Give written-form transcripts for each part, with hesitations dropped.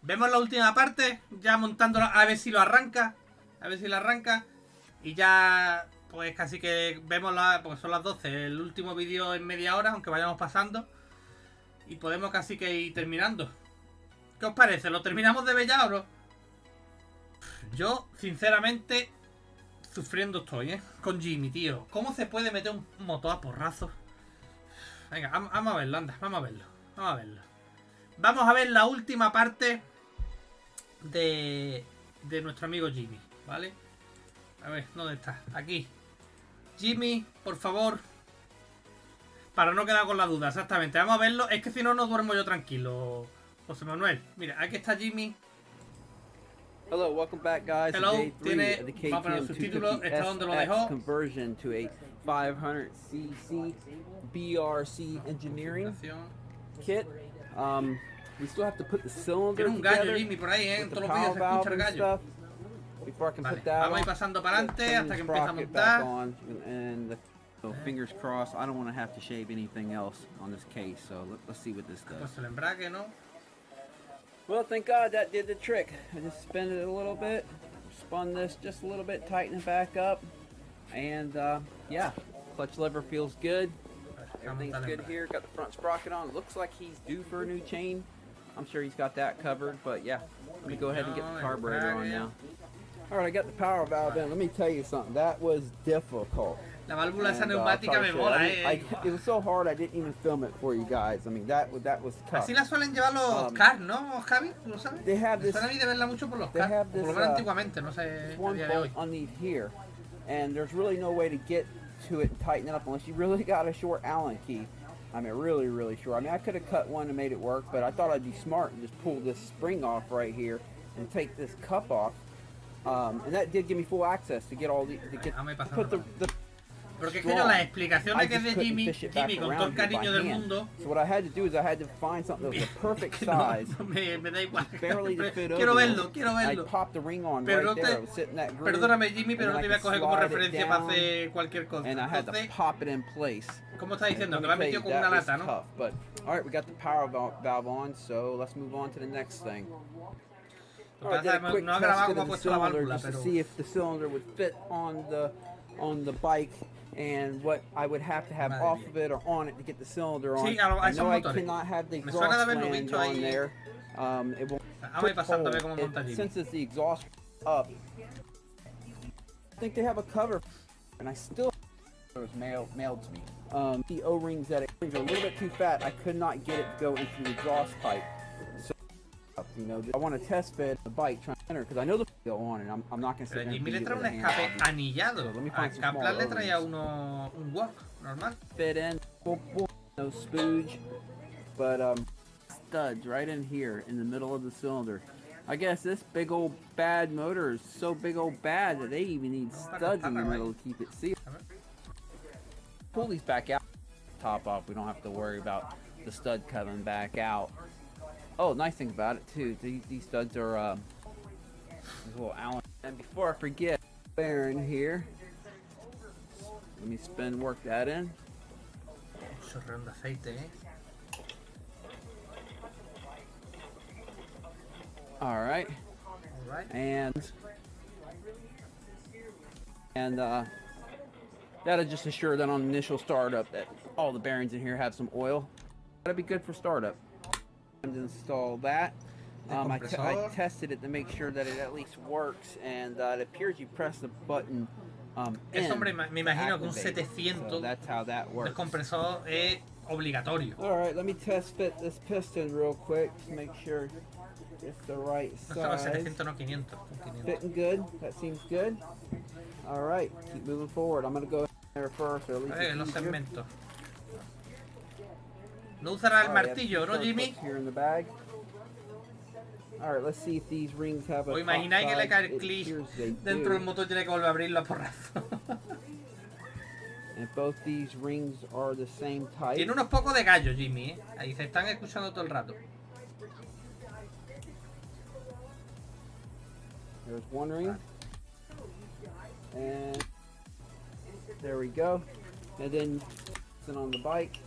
Vemos la última parte, ya montándolo, a ver si lo arranca. A ver si lo arranca. Y ya, pues casi que vemos, porque son las 12, el último vídeo en media hora, aunque vayamos pasando. Y podemos casi que ir terminando. ¿Qué os parece? ¿Lo terminamos de ver ya o no? Yo, sinceramente, sufriendo estoy, ¿eh? Con Jimmy, tío. ¿Cómo se puede meter un motor a porrazos? Venga, vamos a verlo, anda, vamos a verlo. Vamos a verlo. Vamos a ver la última parte de nuestro amigo Jimmy, ¿vale? A ver, ¿dónde está? Aquí. Jimmy, por favor. Para no quedar con la duda, exactamente. Vamos a verlo. Es que si no, no duermo yo tranquilo, José Manuel. Mira, aquí está Jimmy. Hello, welcome back, guys. Hello, Day 3 tiene, of the va a poner el subtítulo, está donde lo dejó. conversion to a 500cc BRC engineering kit. We still have to put the cylinder Tiene un gallo together Jimmy por ahí, en with todos the los vídeos power se valve escucha el and gallo. stuff. Before I can Vale, put that vamos a ir on, pasando para adelante hasta que empiece a sprocket back montar. on, and so fingers crossed. I don't want to have to shave anything else on this case, so let's see what this does. Pues el embrague, ¿no? Well, thank God that did the trick. I just spun it a little bit, spun this just a little bit, tighten it back up, and yeah, clutch lever feels good. Everything's good here. Got the front sprocket on. Looks like he's due for a new chain. I'm sure he's got that covered, but yeah, let me go ahead and get the carburetor on now. All right, I got the power valve in. Let me tell you something. That was difficult. La válvula esa neumática me mola, it was so hard I didn't even film it for you guys. I mean, that was tough. Así la suelen llevar los cars, ¿no, Javi? ¿Tú lo sabes? They have this. Suena a mí de verla mucho por los cars. Por lo menos antiguamente, no sé, a One día de bolt hoy. underneath here, and there's really no way to get to it and tighten it up unless you really got a short Allen key. I mean, really short. I mean, I could have cut one and made it work, but I thought I'd be smart and just pull this spring off right here and take this cup off. And that did give me full access to get all the put the Porque es que yo las explicaciones que es de Jimmy con todo el cariño del mundo. So what I had to do is I had to find something that was the perfect size. Me da igual. Barely to fit Quiero over. verlo, quiero verlo. I popped the ring on Pero right no there. I was sitting in that groove. Perdóname Jimmy, pero no te voy a coger como slide it referencia para down, hacer cualquier cosa. And I had to pop it in place. ¿Cómo está diciendo? And Que let lo me has tell metido you, con una that was lata, ¿no? tough, but all right, we got the power valve on, so let's move on to the next thing. All right, did a quick No ha test grabado of cómo ha the puesto la cylinder válvula, just to pero see if the cylinder would fit on the bike and what I would have to have off of it or on it to get the cylinder on. Sí, I esos know I motores. cannot have the Me suena de exhaust haberlo flange visto on ahí. there. It won't Vamos a ir pasando a ver cómo monta Jimmy. since it's the exhaust up. I think they have a cover, and I still it was mailed to me. The O-rings that are a little bit too fat. I could not get it to go into the exhaust pipe. So, you know, I want to test fit the bike trying to enter because I know the go on, and I'm not going to sit Pero there and Jimmy beat le it trae with un a hand. escape anillado. So let me A find some Kaplan smaller le traía O-rings. un wok normal. Fit in, no spooge, but studs right in here in the middle of the cylinder. I guess this big old bad motor is so big old bad that they even need studs in the middle to keep it sealed. Pull these back out, top off. We don't have to worry about the stud coming back out. Oh, nice thing about it too, these studs are these little Allen. And before I forget, bearing here. Let me work that in. Chorreón de aceite, All right. And that'll just assure that on initial startup that all the bearings in here have some oil. That'll be good for startup. And install that. I tested it to make sure that it at least works, and it appears you press the button. Eso, hombre, me imagino que un 700 so that's how that works. de compresor es obligatorio. All right, let me test fit this piston real quick to make sure it's the right No solo size. 700, no 500. 500. Fitting good. That seems good. All right, keep moving forward. I'm gonna go there first, or at least it's Los easier. segmentos. No usará el All right, martillo, ¿no, I have two Jimmy? clips here in the bag. All right, let's see if these rings have a ¿Os top imagináis que le side. cae It el clip appears they dentro del do. motor y tiene que volver a abrirlo a porrazo? And both these rings are the same type. Tiene unos pocos de gallo, Jimmy, Ahí se están escuchando todo el rato. There's one ring. And there we go. And then piston on the bike.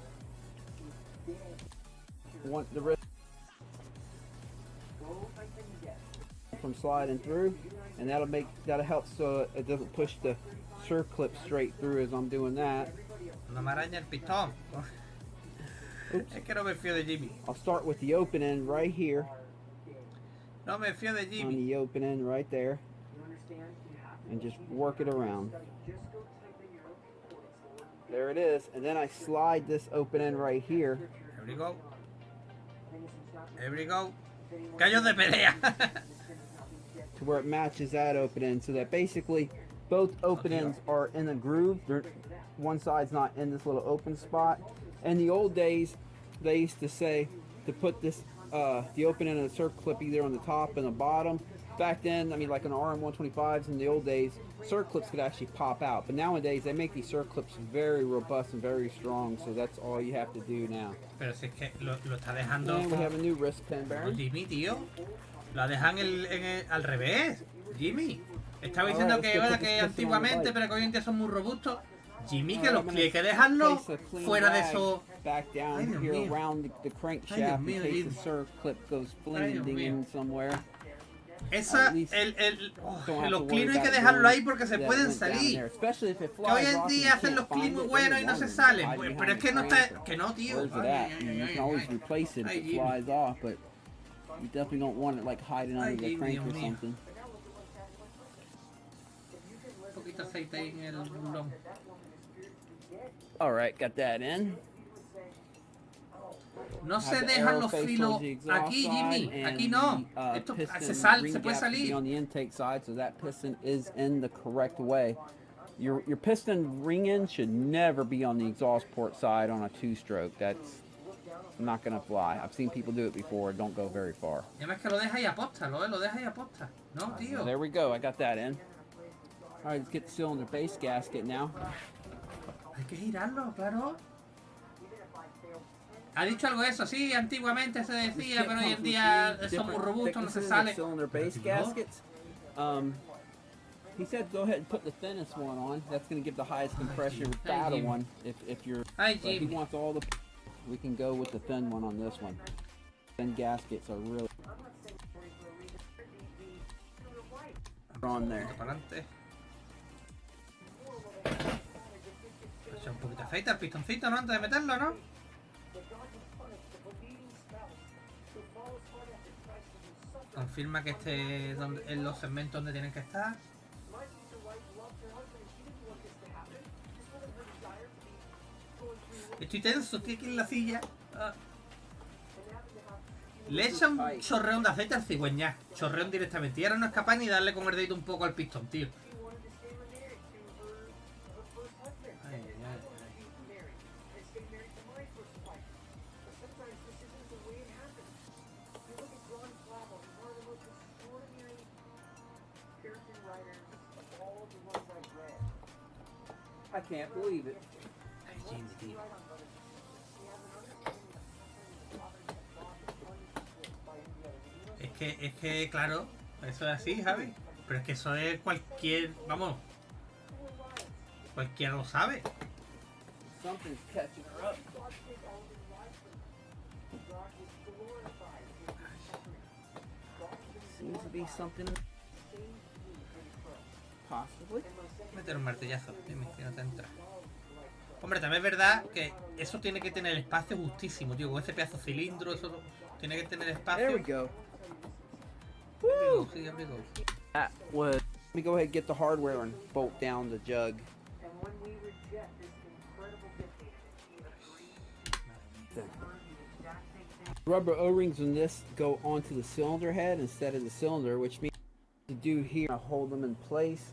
Want the wrist from sliding through, and that'll help so it doesn't push the circlip straight through as I'm doing that. No me araña el pistón. Es que no me fío de Jimmy. I'll start with the open end right here. No me fío de Jimmy. On the open end right there, and just work it around. There it is, and then I slide this open end right here. Here we go. Here we go. Gallos de pelea. To where it matches that open end, so that basically both open ends are in a groove. One side's not in this little open spot. In the old days, they used to say to put this the open end of the circle clip either on the top and the bottom. Back then, I mean, like on RM125s in the old days, circle clips could actually pop out. But nowadays, they make these circle clips very robust and very strong, so that's all you have to do now. Pero si es que lo está dejando. And we have a new wrist pin bearing. Jimmy, tío. La dejan al revés. Jimmy. Estaba diciendo que, bueno, que antiguamente, pero que hoy en día son muy robustos. Jimmy, que los hay que dejarlo fuera de eso. Back down here around the crankshaft in case the circle clip goes flinging in somewhere. Los clips hay que dejarlo ahí porque se pueden salir. Que hoy en día hacen los clips muy buenos y no se salen. Pero es que no está. Que no, tío. You can always replace it if it flies off, but you definitely don't want it like hiding under the crank or something. Un poquito aceite ahí en el bulón. Alright, got that in. No se dejan los filos aquí, Jimmy. Aquí no. Esto se puede salir. On the intake side, so that piston is in the correct way. Your piston ring end should never be on the exhaust port side on a two-stroke. That's not gonna fly. I've seen people do it before. It don't go very far. Ya ves que lo deja ahí aposta, lo deja ahí aposta. No, tío. There we go. I got that in. All right, let's get the cylinder base gasket now. Hay que girarlo, claro. Ha dicho algo de eso, sí, antiguamente se decía, pero hoy en día son muy robustos, no se sale. Cylinder base gaskets. He said go ahead and put the thinnest one on. That's going to give the highest compression, fatter one. If you're, he wants all the. We can go with the thin one on this one. Thin gaskets are really on there. Echa un poquito de aceite al pistoncito, ¿no? Antes de meterlo, ¿no? Confirma que esté en los segmentos donde tienen que estar. Estoy tenso, estoy aquí en la silla. Le echa un chorreón de aceite al cigüeñá. Chorreón directamente. Y ahora no es capaz ni darle con el dedito un poco al pistón, tío. I can't believe it. Ay, Jimmy, tío. Es que, claro, eso es así, Javi. Pero es que eso es cualquier, vamos, cualquiera lo sabe. Something's catching her up. Seems to be something. Possibly. Meter un martillazo, Jimmy, que no te entra. Hombre, también es verdad que eso tiene que tener espacio justísimo, tío. Con ese pedazo de cilindro, eso tiene que tener espacio. There we go. Woo! Sí, amigo. That was. Let me go ahead and get the hardware and bolt down the jug. Rubber O-rings on this go onto the cylinder head instead of the cylinder, which means to do here, I hold them in place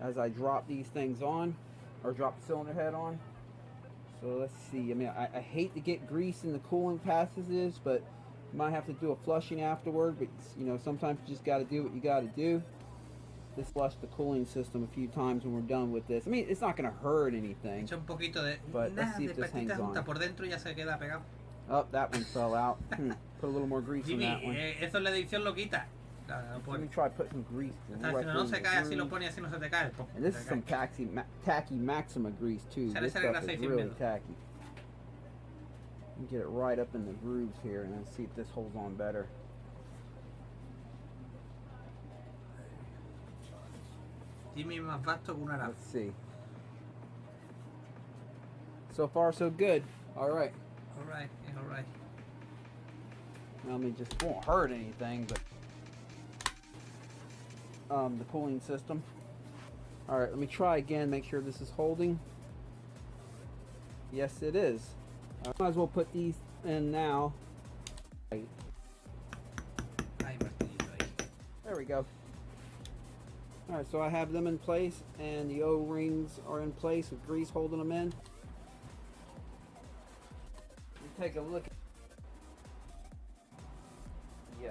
as I drop these things on, or drop the cylinder head on. So let's see. I mean, I hate to get grease in the cooling passages, but you might have to do a flushing afterward. But you know, sometimes you just got to do what you got to do. Just flush the cooling system a few times when we're done with this. I mean, it's not going to hurt anything. Echa un poquito de, but let's see if this hangs on. Por dentro ya se queda pegado. Oh, that one fell out. Put a little more grease Jimmy, on that one. Eso en la edición lo quita. Claro, no Let me try put some grease. Right no se cae, así lo pone, así no se te cae. And this is some tacky Maxima grease too. This stuff is really tacky. Get it right up in the grooves here and then see if this holds on better. Jimmy es más vasto que un árabe. Let's see. So far so good. Alright. Alright, alright. I mean, just won't hurt anything, but the cooling system. Alright, let me try again, make sure this is holding. Yes, it is. I might as well put these in now. Right. There we go. Alright, so I have them in place and the O-rings are in place with grease holding them in. Take a look. Yeah.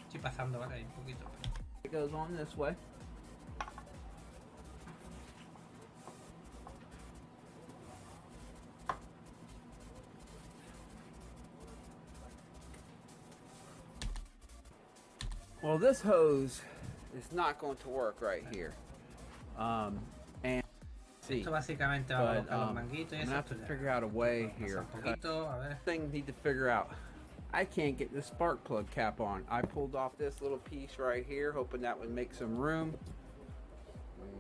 Estoy pasando ahora ahí un poquito. It goes on this way. Well, this hose is not going to work right here. And see, Esto básicamente va a colocar los manguitos y I'm eso. gonna have to figure out a way here. Un poquito, a ver. Thing need to figure out. I can't get the spark plug cap on. I pulled off this little piece right here, hoping that would make some room.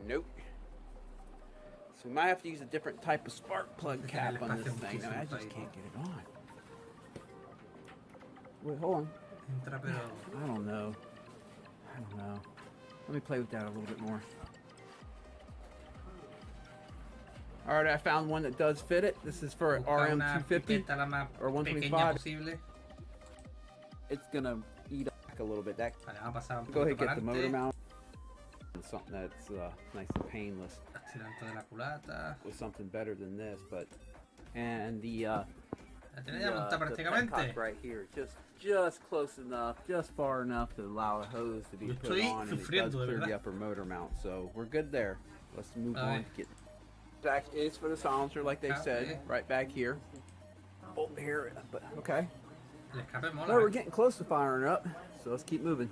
Nope. So we might have to use a different type of spark plug cap on this thing. No, I just can't get it on. Wait, hold on. Entra, pero... I don't know. I don't know. Let me play with that a little bit more. Alright, I found one that does fit it. This is for RM250 or 125. It's gonna eat back a little bit. That go ahead and get the motor mount. Something that's nice and painless. With something better than this, but and the petcock right here, just close enough, just far enough to allow the hose to be put on, and it does clear the upper motor mount. So we're good there. Let's move on to get back. Is for the silencer, like they said, right back here. Oh, here, but okay. Well, we're getting close to firing up, so let's keep moving.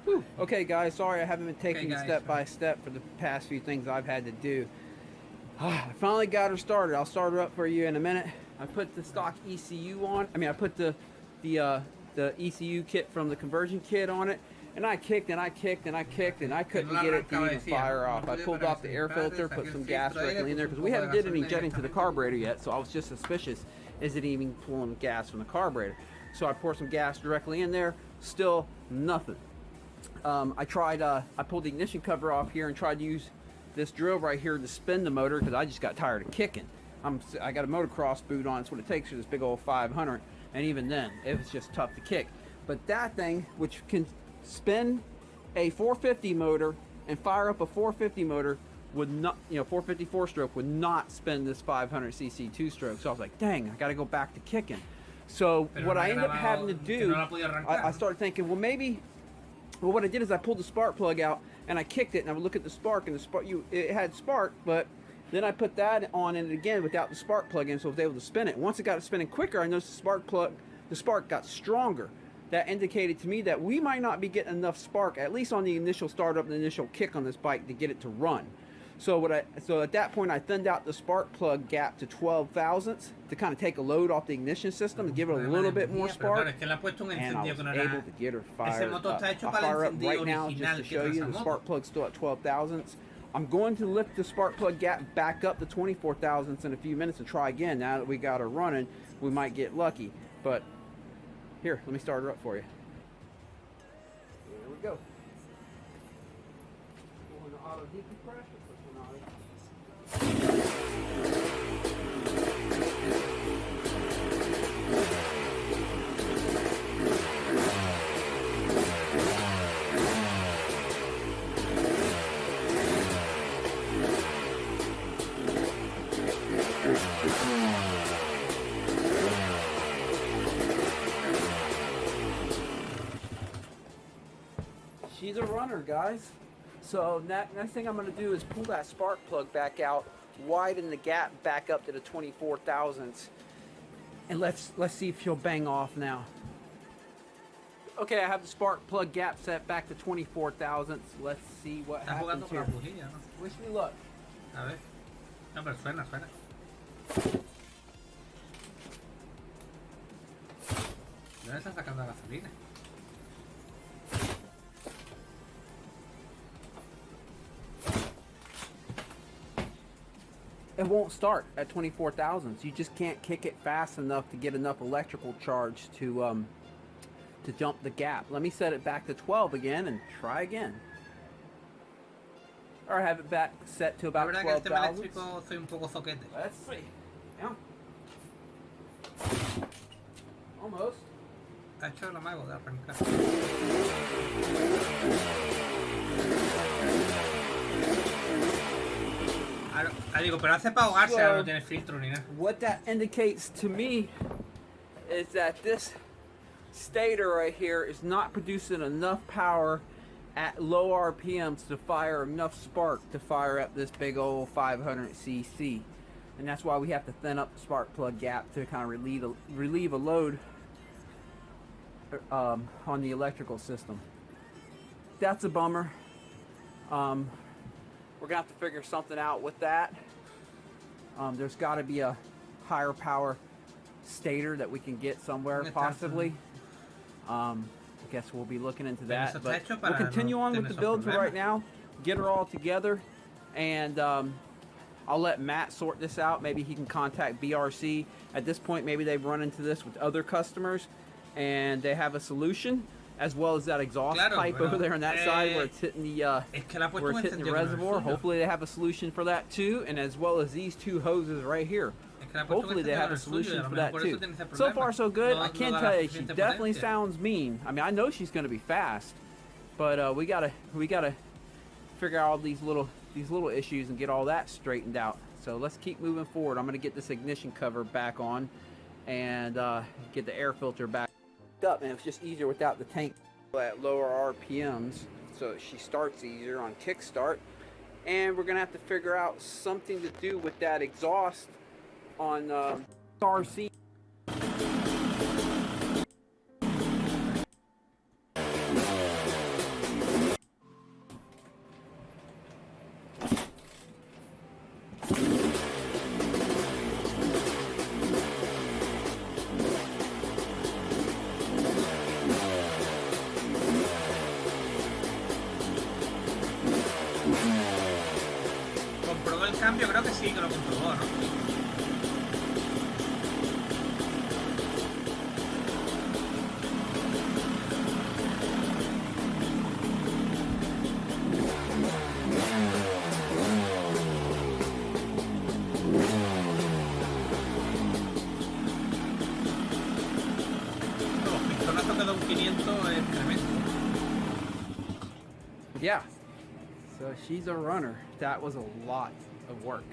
Whew. Okay, guys, sorry I haven't been taking it step by step for the past few things I've had to do. I finally got her started. I'll start her up for you in a minute. I put the stock ECU on. I put the ECU kit from the conversion kit on it, and I kicked and I kicked and I kicked and I couldn't get it to even fire off. I pulled off the air filter, put some gas directly in there because we haven't did any jetting to the carburetor yet, so I was just suspicious. Is it even pulling gas from the carburetor? So I poured some gas directly in there. Still nothing. I pulled the ignition cover off here and tried to use this drill right here to spin the motor because I just got tired of kicking. I got a motocross boot on. It's what it takes for this big old 500, and even then it was just tough to kick. But that thing, which can spin a 450 motor and fire up a 450 motor, would not, 454 stroke would not spin this 500cc 2-stroke. So I was like, dang, I got to go back to kicking. So what I ended up having to do, I started thinking, well, maybe. Well, what I did is I pulled the spark plug out and I kicked it, and I would look at the spark, and it had spark, but then I put that on it again without the spark plug in, so I was able to spin it. Once it got spinning quicker, I noticed the spark got stronger. That indicated to me that we might not be getting enough spark, at least on the initial startup, the initial kick on this bike, to get it to run. So at that point, I thinned out the spark plug gap to 12 thousandths to kind of take a load off the ignition system and give it a little bit more spark. And I was able to get her fired up. I'll fire up right now just to show you the spark plug's still at 12 thousandths. I'm going to lift the spark plug gap back up to 24 thousandths in a few minutes and try again. Now that we got her running, we might get lucky. But here, let me start her up for you. Here we go. Going to auto decompress. She's a runner, guys. So next thing I'm going to do is pull that spark plug back out, widen the gap back up to the 24 thousandths, and let's see if she'll bang off now. Okay, I have the spark plug gap set back to 24 thousandths. Let's see what happens here. Wish me luck. A ver. No, pero suena. it won't start at 24,000. So you just can't kick it fast enough to get enough electrical charge to jump the gap. Let me set it back to 12 again and try again. Or have it back set to about 12,000. Soy un poco zoquete. Let's see. Yeah. Almost. Ha hecho el amago de arrancar. Digo, pero hace para ahogarse, ahora no tiene filtro ni nada. What that indicates to me is that this stator right here is not producing enough power at low RPMs to fire enough spark to fire up this big old 500cc. And that's why we have to thin up the spark plug gap to kind of relieve a load on the electrical system. That's a bummer. We're gonna have to figure something out with that. There's got to be a higher power stator that we can get somewhere, possibly. I guess we'll be looking into that. But we'll continue on with the build for right now. Get her all together, and I'll let Matt sort this out. Maybe he can contact BRC. At this point, maybe they've run into this with other customers, and they have a solution. As well as that exhaust pipe over there on that side where it's hitting the reservoir. Hopefully they have a solution for that too, and as well as these two hoses right here. Hopefully they have a solution for that too. So far so good. I can tell you, she definitely sounds mean. I mean, I know she's going to be fast, but we gotta figure out all these little issues and get all that straightened out. So let's keep moving forward. I'm going to get this ignition cover back on and get the air filter back up, and it's just easier without the tank at lower RPMs, so she starts easier on kickstart. And we're gonna have to figure out something to do with that exhaust on RC. ¿Comprobó el cambio? Creo que sí, que lo comprobó, ¿no? Los pistonazos que da un 500 es tremendo. Yeah. So she's a runner. That was a lot of work.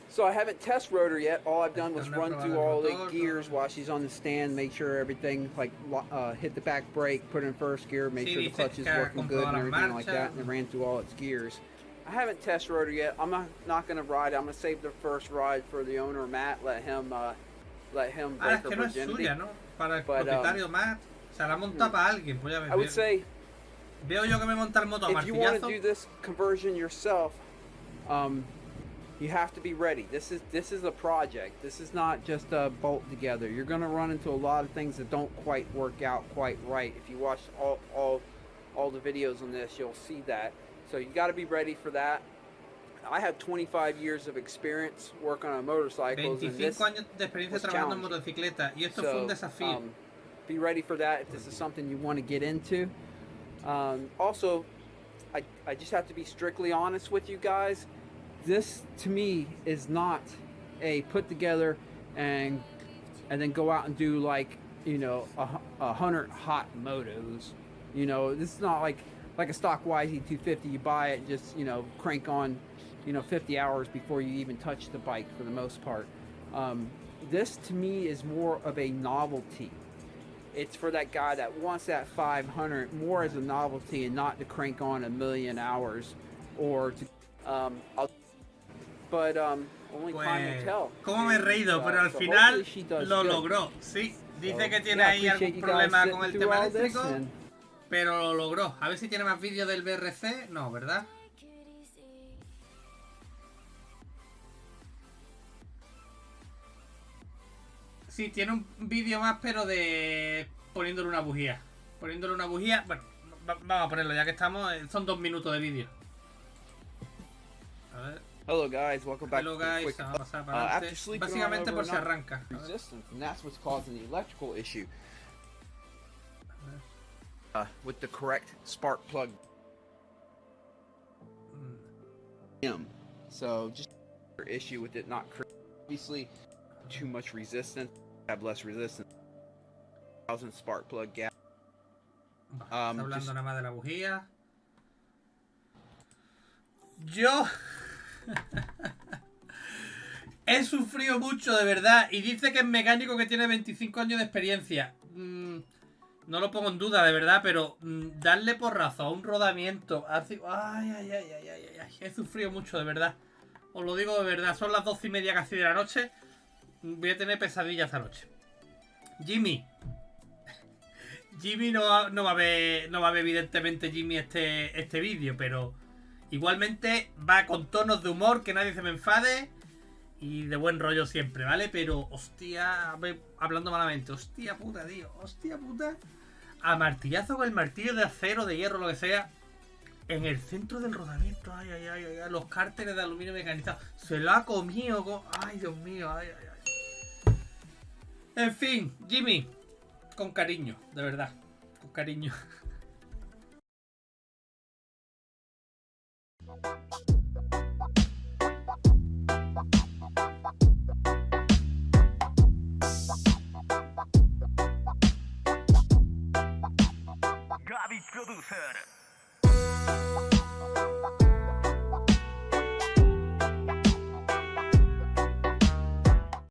So I haven't test rode her yet. All I've done was run through all the gears while she's on the stand, make sure everything, like hit the back brake, put it in first gear, make sure the clutch is working good and everything like that, and then ran through all its gears. I haven't test rode her yet. I'm not going to ride. I'm going to save the first ride for the owner, Matt. Let him break her virginity. Es suya, ¿no? Para el propietario Matt. Se la monta para alguien, pues ya ves. I would say, veo yo que me montar moto a martillazo. If you want to do this conversion yourself, you have to be ready. This is a project. This is not just a bolt together. You're going to run into a lot of things that don't quite work out quite right. If you watch all the videos on this, you'll see that. So you got to be ready for that. I have 25 years of experience working on motorcycles. 25 años de experiencia trabajando en motocicleta, y esto fue un desafío. Be ready for that if this is something you want to get into. Also, I just have to be strictly honest with you guys. This to me is not a put together and then go out and do, like, you know, 100 hot motos. You know, this is not like a stock YZ250. You buy it, just, you know, crank on, you know, 50 hours before you even touch the bike for the most part. This to me is more of a novelty. It's for that guy that wants that 500 more as a novelty and not to crank on 1,000,000 hours or to only time will tell. Cómo me he reído, pero al final lo logró. Sí, dice que tiene ahí algún problema con el tema eléctrico, pero lo logró. A ver si tiene más vídeos del BRC. No, ¿verdad? Sí, tiene un vídeo más, pero de poniéndole una bujía. Poniéndole una bujía. Bueno, vamos a ponerlo ya que estamos. Son 2 minutos de vídeo. A ver. Hello guys, welcome back Hello to the guys, quick vamos a pasar para adelante. after sleeping on Básicamente por si overnight arranca. resistance, and that's what's causing the electrical issue. With the correct spark plug. So just issue with it not obviously too much resistance, have less resistance. 1000 spark plug gap. Está hablando nada más de la bujía. Yo he sufrido mucho, de verdad. Y dice que es mecánico que tiene 25 años de experiencia. No lo pongo en duda, de verdad, pero darle porrazo a un rodamiento. Ay, he sufrido mucho, de verdad. Os lo digo de verdad. Son las 12:30 casi de la noche. Voy a tener pesadillas esta noche. Jimmy no va a ver evidentemente Jimmy este vídeo, pero igualmente va con tonos de humor, que nadie se me enfade y de buen rollo siempre, ¿vale? Pero, hostia, hablando malamente, hostia puta, tío, hostia puta, a martillazo con el martillo de acero, de hierro, lo que sea, en el centro del rodamiento, ay, los cárteres de aluminio mecanizado, se lo ha comido, ay, Dios mío, ay. En fin, Jimmy, con cariño, de verdad, con cariño.